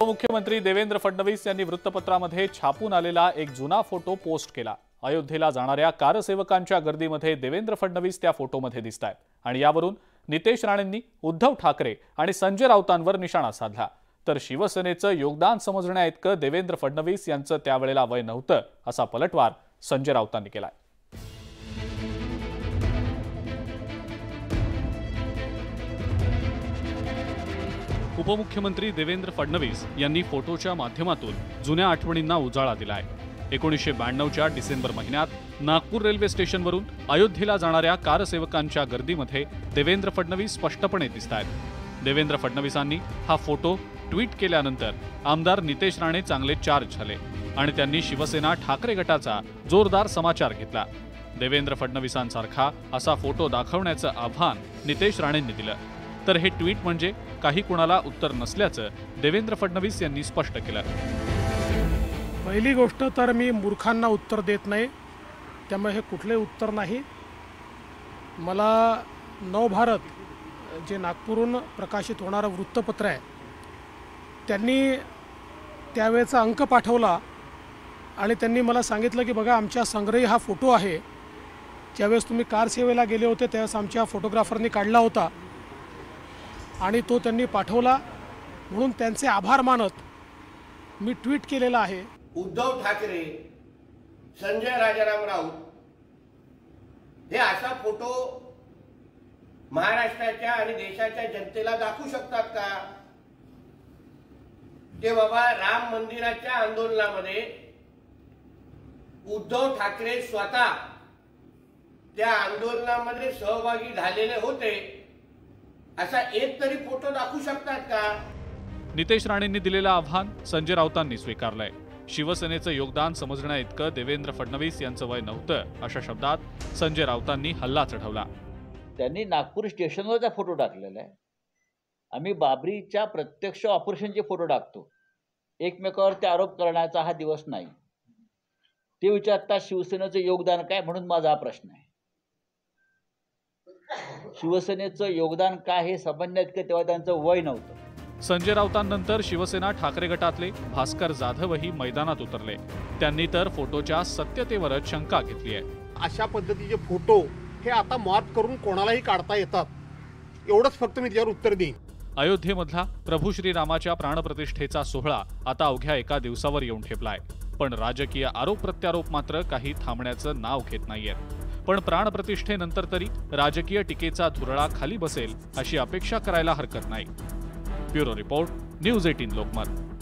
उपमुख्यमंत्री देवेंद्र फडणवीस यांनी वृत्तपत्रामध्ये छापून आलेला एक जुना फोटो पोस्ट केला। अयोध्येला जाणाऱ्या कारसेवकांच्या गर्दीमध्ये देवेंद्र फडणवीस त्या फोटोमध्ये दिसतायत आणि यावरून नितेश राणेंनी उद्धव ठाकरे आणि संजय राऊतांवर निशाणा साधला। तर शिवसेनेचं योगदान समजण्याइतकं देवेंद्र फडणवीस यांचं त्यावेळेला वय नव्हतं असा पलटवार संजय राऊतांनी केलाय। उपमुख्यमंत्री देवेंद्र फडणवीस यांनी फोटोच्या माध्यमातून जुन्या आठवणींना उजाळा दिलाय। 1992च्या डिसेंबर महिन्यात नागपूर रेल्वे स्टेशनवरून अयोध्येला जाणाऱ्या कारसेवकांच्या गर्दीमध्ये देवेंद्र फडणवीस स्पष्टपणे दिसतायत। देवेंद्र फडणवीसांनी हा फोटो ट्विट केल्यानंतर आमदार नितेश राणे चांगले चार्ज झाले आणि त्यांनी शिवसेना ठाकरे गटाचा जोरदार समाचार घेतला। देवेंद्र फडणवीसांसारखा असा फोटो दाखवण्याचं आव्हान नितेश राणेंनी दिलं। तर हे ट्विट म्हणजे काही कुणाला उत्तर नसल्याचं देवेंद्र फडणवीस यांनी स्पष्ट केलं। पहिली गोष्ट तर मी मूर्खांना उत्तर देत नाही, त्यामुळे हे कुठले उत्तर नाही। मला नवभारत जे नागपूरहून प्रकाशित होणारं वृत्तपत्र आहे त्यांनी त्यावेळेचा अंक पाठवला आणि त्यांनी मला सांगितलं की बघा आमच्या संग्रही हा फोटो आहे, ज्यावेळेस तुम्ही कार सेवेला गेले होते त्यावेळेस आमच्या फोटोग्राफरनी काढला होता आणि तो त्यांनी पाठवला, म्हणून त्यांचे आभार मानत मी ट्विट केलेला आहे। उद्धव ठाकरे, संजय राजाराम राऊत हे असा फोटो महाराष्ट्राच्या आणि देशाच्या जनतेला दाखवू शकतात का? ते बाबा राम मंदिराच्या आंदोलनामध्ये उद्धव ठाकरे स्वतः त्या आंदोलनामध्ये सहभागी झालेले होते, असा एक तरी फोटो दाखवू शकतात का? नितेश राणेंनी दिलेलं आव्हान संजय राऊतांनी स्वीकारलंय। शिवसेनेचं योगदान समजण्याइतकं देवेंद्र फडणवीस यांचं वय नव्हतं अशा शब्दात संजय राऊतांनी हल्ला चढवला। त्यांनी नागपूर स्टेशनवरचा फोटो टाकलेला आहे। आम्ही बाबरीच्या प्रत्यक्ष ऑपरेशनचे फोटो टाकतो, एकमेकावरती आरोप करण्याचा हा दिवस नाही। ते विचारतात शिवसेनेचं योगदान काय, म्हणून माझा हा प्रश्न आहे। शिवसेनेचं योगदान काय हे समजण्यात की तेव्हा त्यांचं वय नव्हतं। संजय राऊतांनंतर शिवसेना ठाकरे गटातले भास्कर जाधवही मैदानात उतरले। त्यांनी तर फोटोच्या सत्यतेवरच शंका घेतली आहे। अशा पद्धतीचे फोटो हे आता मॉर्फ करून कोणालाही काढता येतात, एवढंच फक्त मी त्यावर उत्तर देईन। अयोध्येमधला प्रभू श्रीरामाच्या प्राणप्रतिष्ठेचा सोहळा आता अवघ्या एका दिवसावर येऊन ठेपलाय, पण राजकीय आरोप प्रत्यारोप मात्र काही थांबण्याचं नाव घेत नाहीयेत। पण प्राणप्रतिष्ठेनंतर तरी राजकीय टीकेचा धुरळा खाली बसेल अशी अपेक्षा करायला हरकत नाही। Bureau report, news 18 Lokmat.